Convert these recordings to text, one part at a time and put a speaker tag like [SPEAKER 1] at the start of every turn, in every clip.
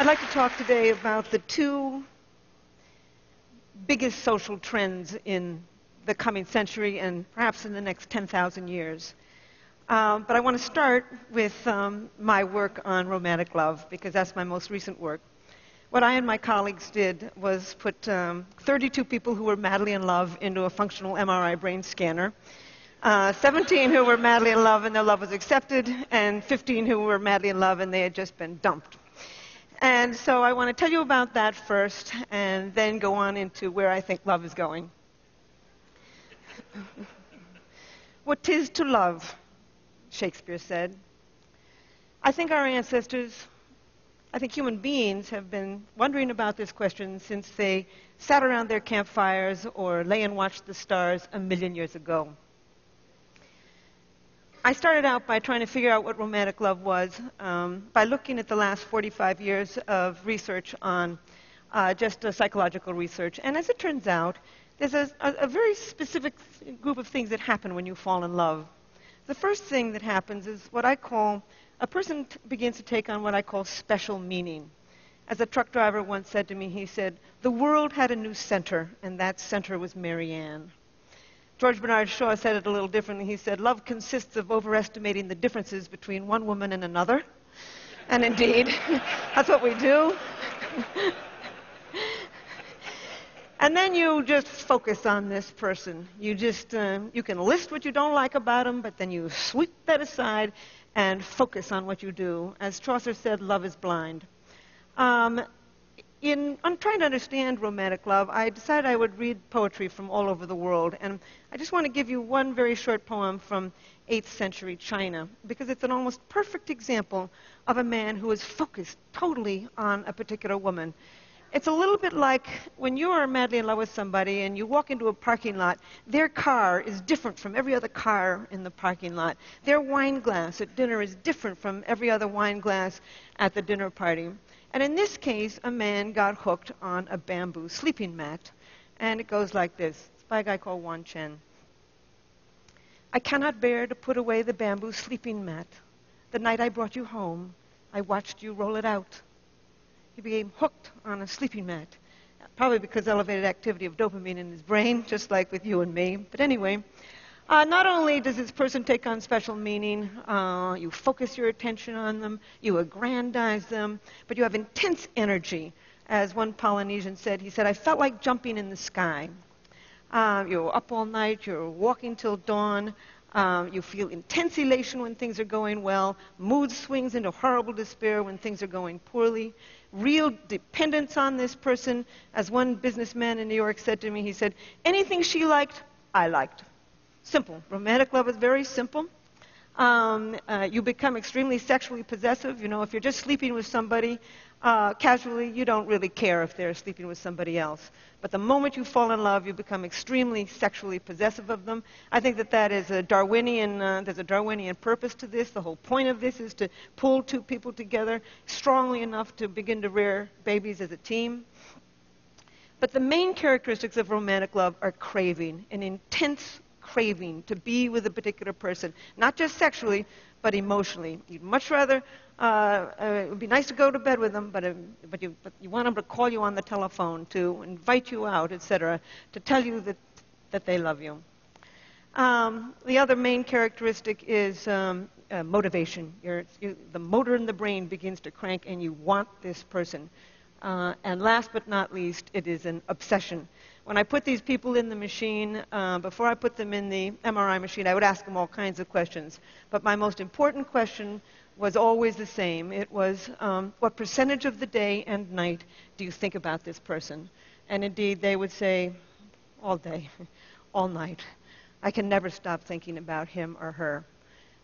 [SPEAKER 1] I'd like to talk today about the two biggest social trends in the coming century and perhaps in the next 10,000 years. But I want to start with my work on romantic love, because that's my most recent work. What I and my colleagues did was put 32 people who were madly in love into a functional MRI brain scanner, 17 who were madly in love and their love was accepted, and 15 who were madly in love and they had just been dumped. And so I want to tell you about that first, and then go on into where I think love is going. What 'tis to love, Shakespeare said. I think our ancestors, I think human beings, have been wondering about this question since they sat around their campfires or lay and watched the stars 1,000,000 years ago. I started out by trying to figure out what romantic love was by looking at the last 45 years of research on just psychological research. And as it turns out, there's a very specific group of things that happen when you fall in love. The first thing that happens is what I call, a person begins to take on what I call special meaning. As a truck driver once said to me, he said, "The world had a new center, and that center was Mary Ann." George Bernard Shaw said it a little differently. He said, "Love consists of overestimating the differences between one woman and another." And indeed, that's what we do. And then you just focus on this person. You can list what you don't like about him, but then you sweep that aside and focus on what you do. As Chaucer said, love is blind. In trying to understand romantic love, I decided I would read poetry from all over the world. And I just want to give you one very short poem from 8th century China, because it's an almost perfect example of a man who is focused totally on a particular woman. It's a little bit like when you are madly in love with somebody and you walk into a parking lot, their car is different from every other car in the parking lot. Their wine glass at dinner is different from every other wine glass at the dinner party. And in this case, a man got hooked on a bamboo sleeping mat. And it goes like this. It's by a guy called Wan Chen. "I cannot bear to put away the bamboo sleeping mat. The night I brought you home, I watched you roll it out." He became hooked on a sleeping mat, probably because elevated activity of dopamine in his brain, just like with you and me. But anyway, not only does this person take on special meaning, you focus your attention on them, you aggrandize them, but you have intense energy. As one Polynesian said, he said, "I felt like jumping in the sky." You're up all night, you're walking till dawn, you feel intense elation when things are going well, mood swings into horrible despair when things are going poorly, real dependence on this person. As one businessman in New York said to me, he said, "Anything she liked, I liked." Simple. Romantic love is very simple. You become extremely sexually possessive. You know, if you're just sleeping with somebody casually, you don't really care if they're sleeping with somebody else. But the moment you fall in love, you become extremely sexually possessive of them. I think that is a Darwinian, there's a Darwinian purpose to this. The whole point of this is to pull two people together strongly enough to begin to rear babies as a team. But the main characteristics of romantic love are craving, an intense craving to be with a particular person, not just sexually, but emotionally. You'd much rather, it would be nice to go to bed with them, but you want them to call you on the telephone, to invite you out, etc., to tell you that they love you. The other main characteristic is motivation. The motor in the brain begins to crank, and you want this person. And last but not least, it is an obsession. When I put these people in the machine, before I put them in the MRI machine, I would ask them all kinds of questions. But my most important question was always the same. It was, what percentage of the day and night do you think about this person? And indeed, they would say, all day, all night. I can never stop thinking about him or her.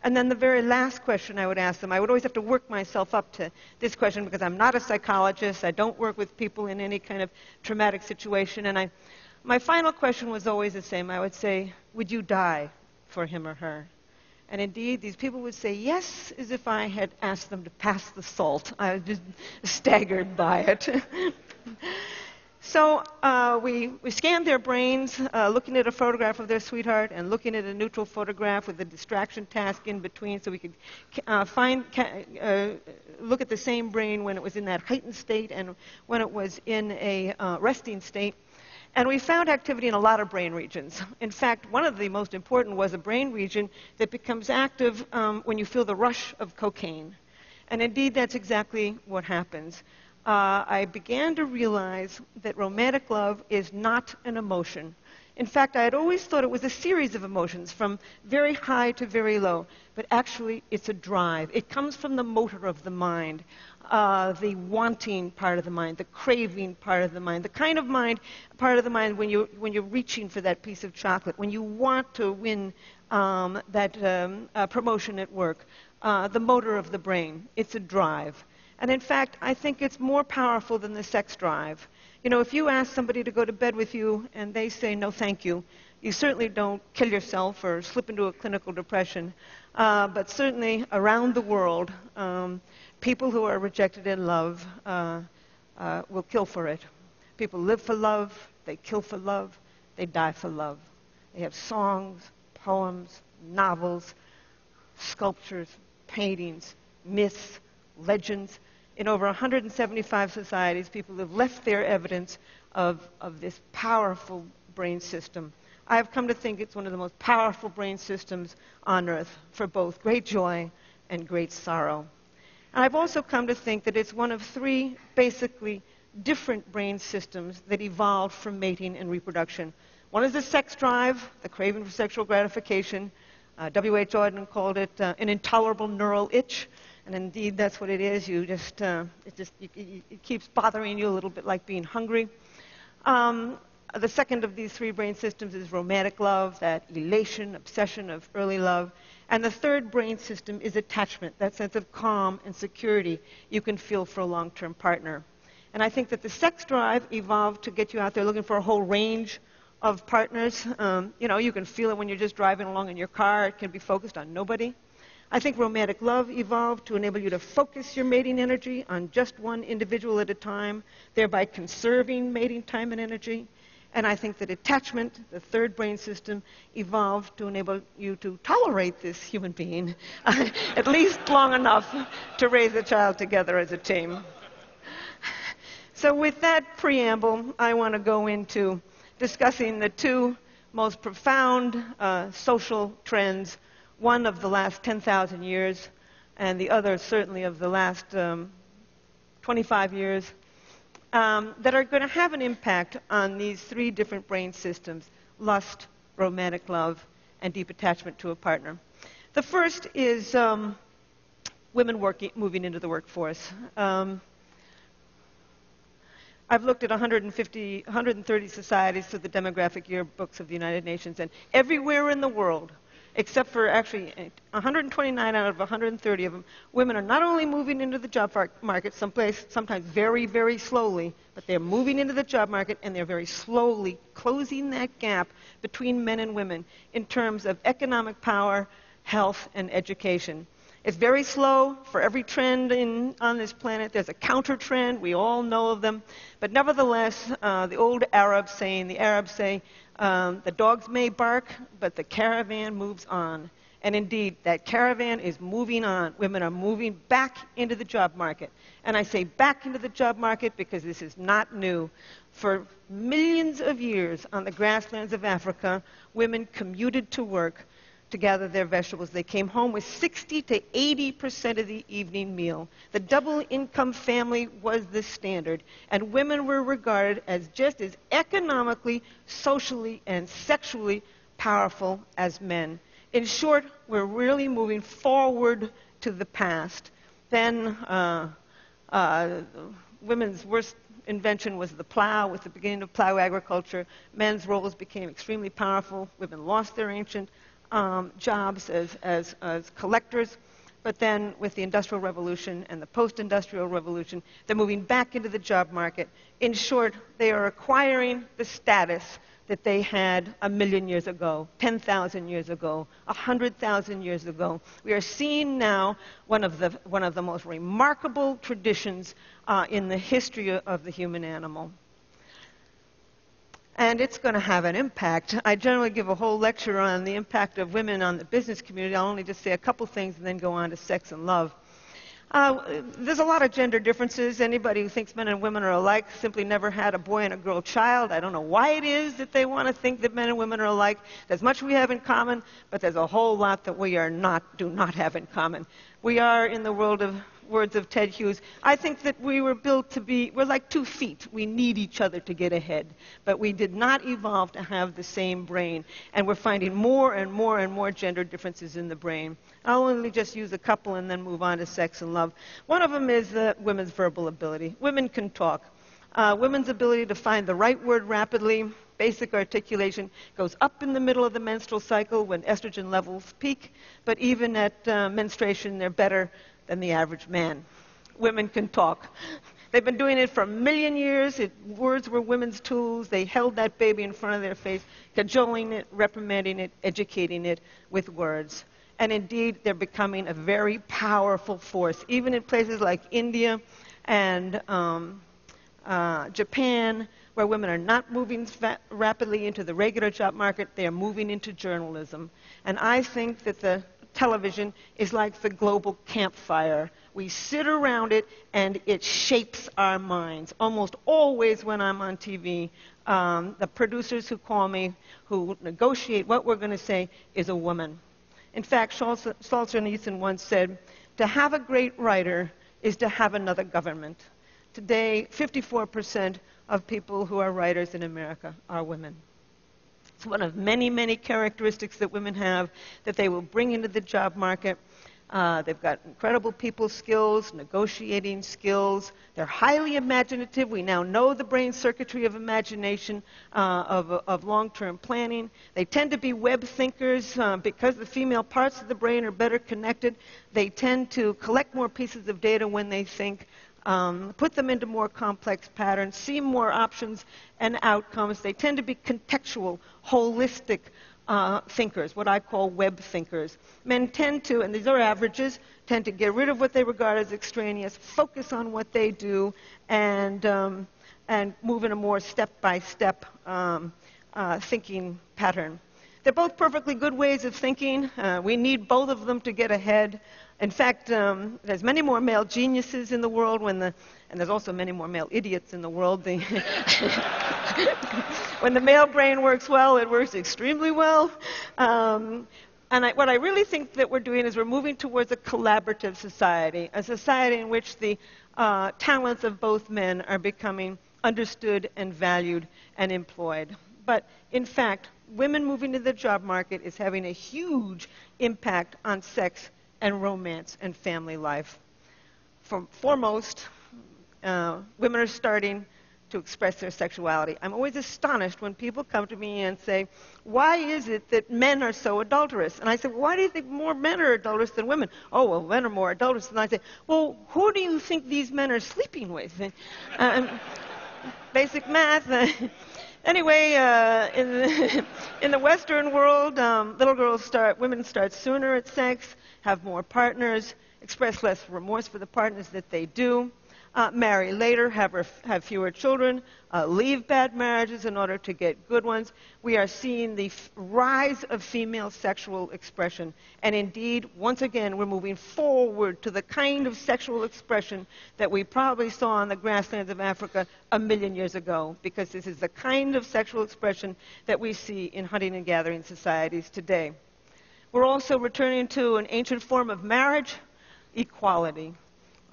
[SPEAKER 1] And then the very last question I would ask them, I would always have to work myself up to this question because I'm not a psychologist. I don't work with people in any kind of traumatic situation. And my final question was always the same. I would say, would you die for him or her? And indeed, these people would say yes, as if I had asked them to pass the salt. I was just staggered by it. So we scanned their brains, looking at a photograph of their sweetheart and looking at a neutral photograph with a distraction task in between, so we could look at the same brain when it was in that heightened state and when it was in a resting state. And we found activity in a lot of brain regions. In fact, one of the most important was a brain region that becomes active when you feel the rush of cocaine. And indeed, that's exactly what happens. I began to realize that romantic love is not an emotion. In fact, I had always thought it was a series of emotions from very high to very low. But actually, it's a drive. It comes from the motor of the mind, the wanting part of the mind, the craving part of the mind, the kind of part of the mind when you're reaching for that piece of chocolate, when you want to win that promotion at work, the motor of the brain. It's a drive. And in fact, I think it's more powerful than the sex drive. You know, if you ask somebody to go to bed with you and they say no thank you, you certainly don't kill yourself or slip into a clinical depression. But certainly around the world, people who are rejected in love will kill for it. People live for love, they kill for love, they die for love. They have songs, poems, novels, sculptures, paintings, myths, legends. In over 175 societies, people have left their evidence of this powerful brain system. I have come to think it's one of the most powerful brain systems on Earth for both great joy and great sorrow. And I've also come to think that it's one of three basically different brain systems that evolved from mating and reproduction. One is the sex drive, the craving for sexual gratification. W.H. Auden called it an intolerable neural itch. And indeed, that's what it is. It keeps bothering you a little bit like being hungry. The second of these three brain systems is romantic love, that elation, obsession of early love. And the third brain system is attachment, that sense of calm and security you can feel for a long-term partner. And I think that the sex drive evolved to get you out there looking for a whole range of partners. You can feel it when you're just driving along in your car. It can be focused on nobody. I think romantic love evolved to enable you to focus your mating energy on just one individual at a time, thereby conserving mating time and energy. And I think that attachment, the third brain system, evolved to enable you to tolerate this human being at least long enough to raise a child together as a team. So with that preamble, I want to go into discussing the two most profound social trends, one of the last 10,000 years, and the other certainly of the last 25 years, that are going to have an impact on these three different brain systems: lust, romantic love, and deep attachment to a partner. The first is women moving into the workforce. I've looked at 130 societies through the demographic yearbooks of the United Nations, and everywhere in the world, except for actually 129 out of 130 of them, women are not only moving into the job market sometimes very, very slowly, but they're moving into the job market and they're very slowly closing that gap between men and women in terms of economic power, health, and education. It's very slow. For every trend on this planet, there's a counter trend. We all know of them. But nevertheless, the old Arabs say, the dogs may bark, but the caravan moves on. And indeed, that caravan is moving on. Women are moving back into the job market. And I say back into the job market because this is not new. For millions of years on the grasslands of Africa, women commuted to work to gather their vegetables. They came home with 60 to 80% of the evening meal. The double-income family was the standard, and women were regarded as just as economically, socially, and sexually powerful as men. In short, we're really moving forward to the past. Then women's worst invention was the plow. With the beginning of plow agriculture, men's roles became extremely powerful. Women lost their ancient jobs as collectors, but then with the Industrial Revolution and the post-industrial revolution, they're moving back into the job market. In short, they are acquiring the status that they had 1,000,000 years ago, 10,000 years ago, 100,000 years ago. We are seeing now one of the most remarkable traditions in the history of the human animal. And it's going to have an impact. I generally give a whole lecture on the impact of women on the business community. I'll only just say a couple things and then go on to sex and love. There's a lot of gender differences. Anybody who thinks men and women are alike simply never had a boy and a girl child. I don't know why it is that they want to think that men and women are alike. There's much we have in common, but there's a whole lot that we do not have in common. We are, in the words of Ted Hughes, I think that we were built to be, we're like 2 feet. We need each other to get ahead. But we did not evolve to have the same brain. And we're finding more and more and more gender differences in the brain. I'll only just use a couple and then move on to sex and love. One of them is women's verbal ability. Women can talk. Women's ability to find the right word rapidly, basic articulation, goes up in the middle of the menstrual cycle when estrogen levels peak. But even at menstruation, they're better than the average man. Women can talk. They've been doing it for a million years. Words were women's tools. They held that baby in front of their face, cajoling it, reprimanding it, educating it with words. And indeed, they're becoming a very powerful force. Even in places like India and Japan, where women are not moving rapidly into the regular job market, they are moving into journalism. And I think that the television is like the global campfire. We sit around it, and it shapes our minds. Almost always when I'm on TV, the producers who call me, who negotiate what we're going to say, is a woman. In fact, Solzhenitsyn once said, to have a great writer is to have another government. Today, 54% of people who are writers in America are women. It's one of many, many characteristics that women have that they will bring into the job market. They've got incredible people skills, negotiating skills. They're highly imaginative. We now know the brain circuitry of imagination, of long-term planning. They tend to be web thinkers because the female parts of the brain are better connected. They tend to collect more pieces of data when they think, put them into more complex patterns, see more options and outcomes. They tend to be contextual, holistic thinkers, what I call web thinkers. Men tend to, and these are averages, tend to get rid of what they regard as extraneous, focus on what they do, and move in a more step-by-step thinking pattern. They're both perfectly good ways of thinking. We need both of them to get ahead. In fact, there's many more male geniuses in the world, and there's also many more male idiots in the world. When the male brain works well, it works extremely well. What I really think that we're doing is we're moving towards a collaborative society, a society in which the talents of both men are becoming understood and valued and employed. But in fact, women moving to the job market is having a huge impact on sex and romance and family life. Foremost, women are starting to express their sexuality. I'm always astonished when people come to me and say, why is it that men are so adulterous? And I say, well, why do you think more men are adulterous than women? Oh, well, men are more adulterous. And I say, well, who do you think these men are sleeping with? Basic math. Anyway, in the Western world, women start sooner at sex, have more partners, express less remorse for the partners that they do, marry later, have fewer children, leave bad marriages in order to get good ones. We are seeing the rise of female sexual expression. And indeed, once again, we're moving forward to the kind of sexual expression that we probably saw on the grasslands of Africa 1 million years ago, because this is the kind of sexual expression that we see in hunting and gathering societies today. We're also returning to an ancient form of marriage, equality.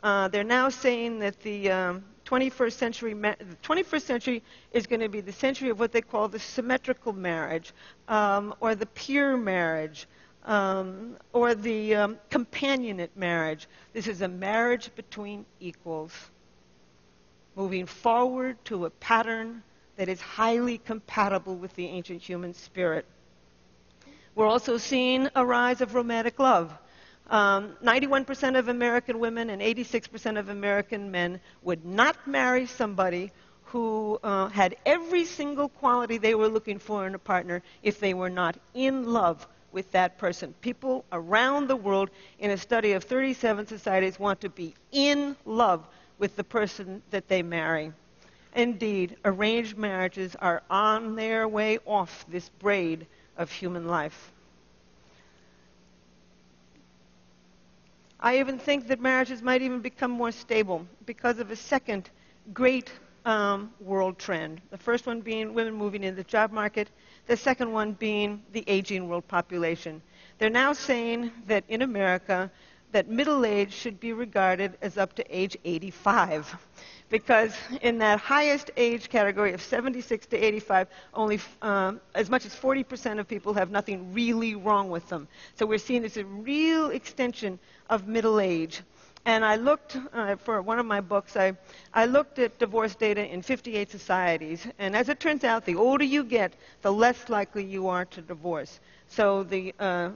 [SPEAKER 1] They're now saying that the 21st century is going to be the century of what they call the symmetrical marriage, or the peer marriage, or the companionate marriage. This is a marriage between equals, moving forward to a pattern that is highly compatible with the ancient human spirit. We're also seeing a rise of romantic love. 91% of American women and 86% of American men would not marry somebody who had every single quality they were looking for in a partner if they were not in love with that person. People around the world, in a study of 37 societies, want to be in love with the person that they marry. Indeed, arranged marriages are on their way off this braid of human life. I even think that marriages might even become more stable because of a second great world trend. The first one being women moving into the job market, the second one being the aging world population. They're now saying that in America, that middle age should be regarded as up to age 85. Because in that highest age category of 76 to 85, only as much as 40% of people have nothing really wrong with them. So we're seeing this a real extension of middle age. And I looked, for one of my books, I looked at divorce data in 58 societies. And as it turns out, the older you get, the less likely you are to divorce. So the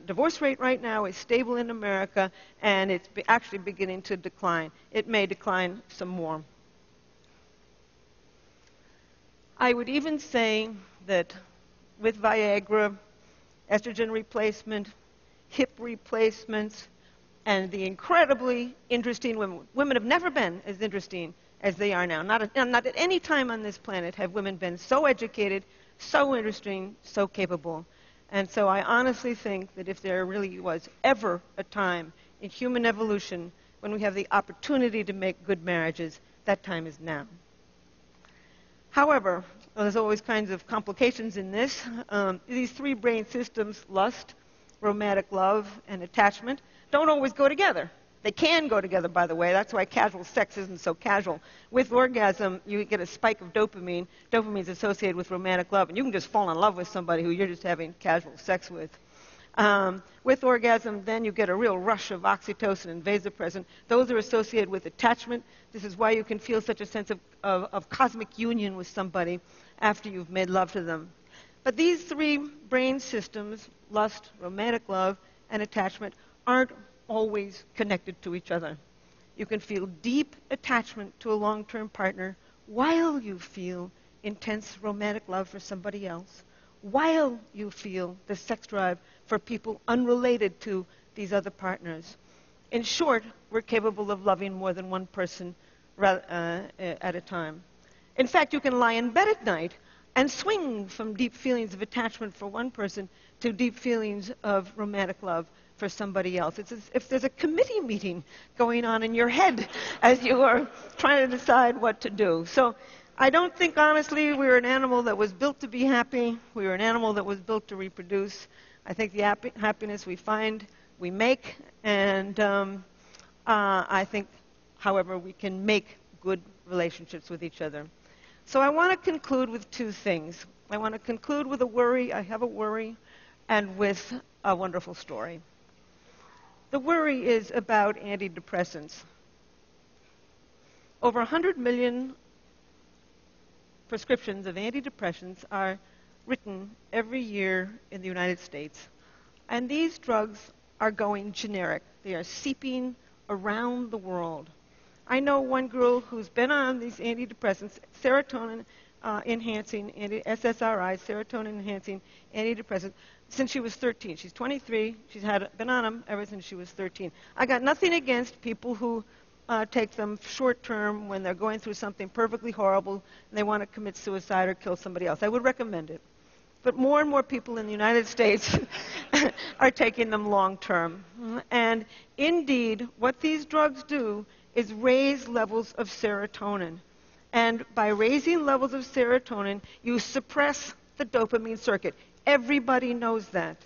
[SPEAKER 1] divorce rate right now is stable in America, and it's actually beginning to decline. It may decline some more. I would even say that with Viagra, estrogen replacement, hip replacements, and the incredibly interesting women. Women have never been as interesting as they are now. Not at any time on this planet have women been so educated, so interesting, so capable. And so I honestly think that if there really was ever a time in human evolution when we have the opportunity to make good marriages, that time is now. However, there's always kinds of complications in this. These three brain systems, lust, romantic love, and attachment, don't always go together. They can go together, by the way. That's why casual sex isn't so casual. With orgasm, you get a spike of dopamine. Dopamine is associated with romantic love, and you can just fall in love with somebody who you're just having casual sex with. With orgasm, then you get a real rush of oxytocin and vasopressin. Those are associated with attachment. This is why you can feel such a sense of cosmic union with somebody after you've made love to them. But these three brain systems, lust, romantic love, and attachment, aren't always connected to each other. You can feel deep attachment to a long-term partner while you feel intense romantic love for somebody else, while you feel the sex drive for people unrelated to these other partners. In short, we're capable of loving more than one person at a time. In fact, you can lie in bed at night and swing from deep feelings of attachment for one person to deep feelings of romantic love for somebody else. It's as if there's a committee meeting going on in your head as you are trying to decide what to do. So I don't think, honestly, we were an animal that was built to be happy. We were an animal that was built to reproduce. I think the happiness we find, we make. And I think, however, we can make good relationships with each other. So I want to conclude with two things. I want to conclude with a worry. I have a worry, and with a wonderful story. The worry is about antidepressants. Over 100 million prescriptions of antidepressants are written every year in the United States. And these drugs are going generic. They are seeping around the world. I know one girl who's been on these antidepressants, serotonin-enhancing, SSRIs, serotonin-enhancing antidepressants, since she was 13. She's 23. She's been on them ever since she was 13. I got nothing against people who take them short-term when they're going through something perfectly horrible and they want to commit suicide or kill somebody else. I would recommend it. But more and more people in the United States are taking them long-term. And indeed, what these drugs do is raise levels of serotonin. And by raising levels of serotonin, you suppress the dopamine circuit. Everybody knows that.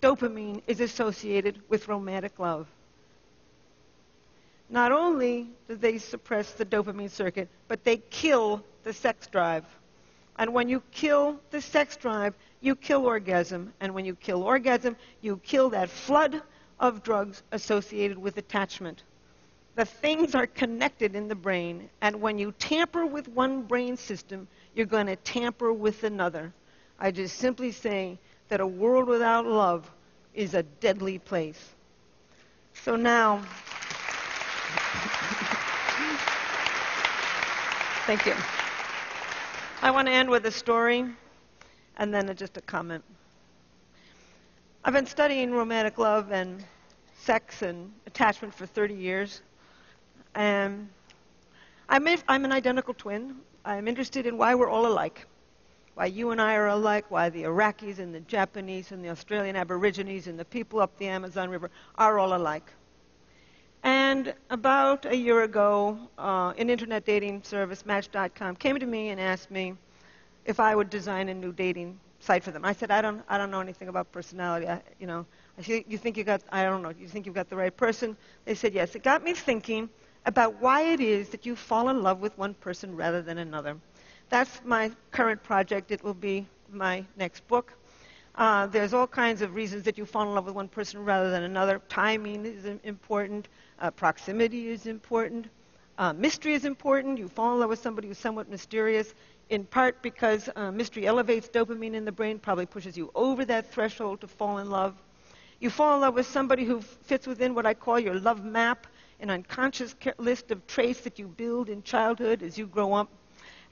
[SPEAKER 1] Dopamine is associated with romantic love. Not only do they suppress the dopamine circuit, but they kill the sex drive. And when you kill the sex drive, you kill orgasm. And when you kill orgasm, you kill that flood of drugs associated with attachment. The things are connected in the brain, and when you tamper with one brain system, you're going to tamper with another. I just simply say that a world without love is a deadly place. So now, thank you. I want to end with a story and then just a comment. I've been studying romantic love and sex and attachment for 30 years. And I'm an identical twin. I'm interested in why we're all alike. Why you and I are alike, why the Iraqis and the Japanese and the Australian Aborigines and the people up the Amazon River are all alike. And about a year ago, an internet dating service, Match.com, came to me and asked me if I would design a new dating site for them. I said, I don't know anything about personality. I said, you think you got the right person? They said, yes. It got me thinking about why it is that you fall in love with one person rather than another. That's my current project. It will be my next book. There's all kinds of reasons that you fall in love with one person rather than another. Timing is important. Proximity is important. Mystery is important. You fall in love with somebody who's somewhat mysterious, in part because mystery elevates dopamine in the brain, probably pushes you over that threshold to fall in love. You fall in love with somebody who fits within what I call your love map, an unconscious list of traits that you build in childhood as you grow up.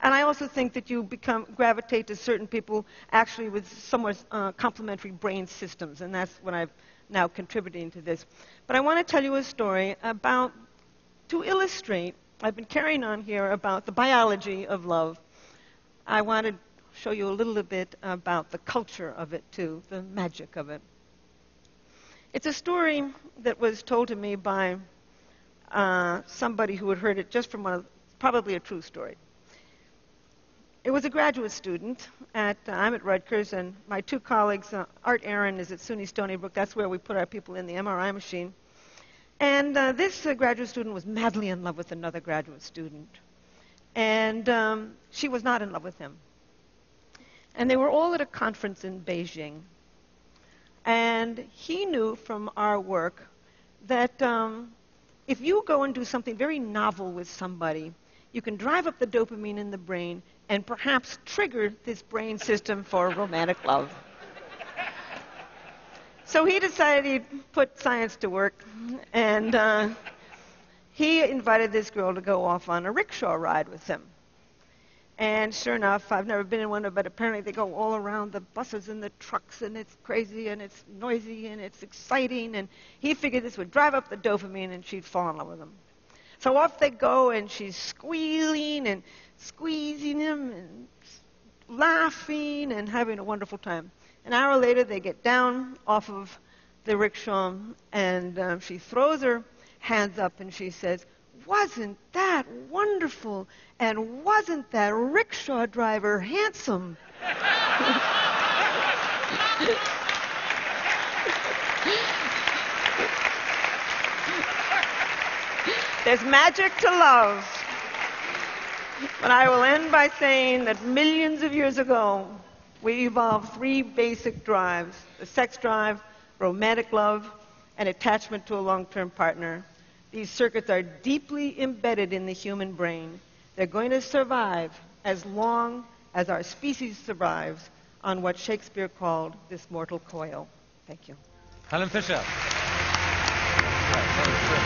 [SPEAKER 1] And I also think that you gravitate to certain people actually with somewhat complementary brain systems, and that's what I'm now contributing to this. But I want to tell you a story to illustrate, I've been carrying on here about the biology of love. I want to show you a little bit about the culture of it, too, the magic of it. It's a story that was told to me by somebody who had heard it just from probably a true story. It was a graduate student. I'm at Rutgers, and my two colleagues, Art Aaron is at SUNY Stony Brook. That's where we put our people in the MRI machine. And this graduate student was madly in love with another graduate student. And she was not in love with him. And they were all at a conference in Beijing. And he knew from our work that if you go and do something very novel with somebody, you can drive up the dopamine in the brain and perhaps trigger this brain system for romantic love. So he decided he'd put science to work, and he invited this girl to go off on a rickshaw ride with him. And sure enough, I've never been in one, but apparently they go all around the buses and the trucks, and it's crazy, and it's noisy, and it's exciting, and he figured this would drive up the dopamine, and she'd fall in love with him. So off they go, and she's squealing and squeezing him and laughing and having a wonderful time. An hour later, they get down off of the rickshaw, and she throws her hands up, and she says, "Wasn't that wonderful? And wasn't that rickshaw driver handsome?" There's magic to love. But I will end by saying that millions of years ago, we evolved three basic drives: the sex drive, romantic love, and attachment to a long-term partner. These circuits are deeply embedded in the human brain. They're going to survive as long as our species survives on what Shakespeare called this mortal coil. Thank you.
[SPEAKER 2] Helen Fisher. Right,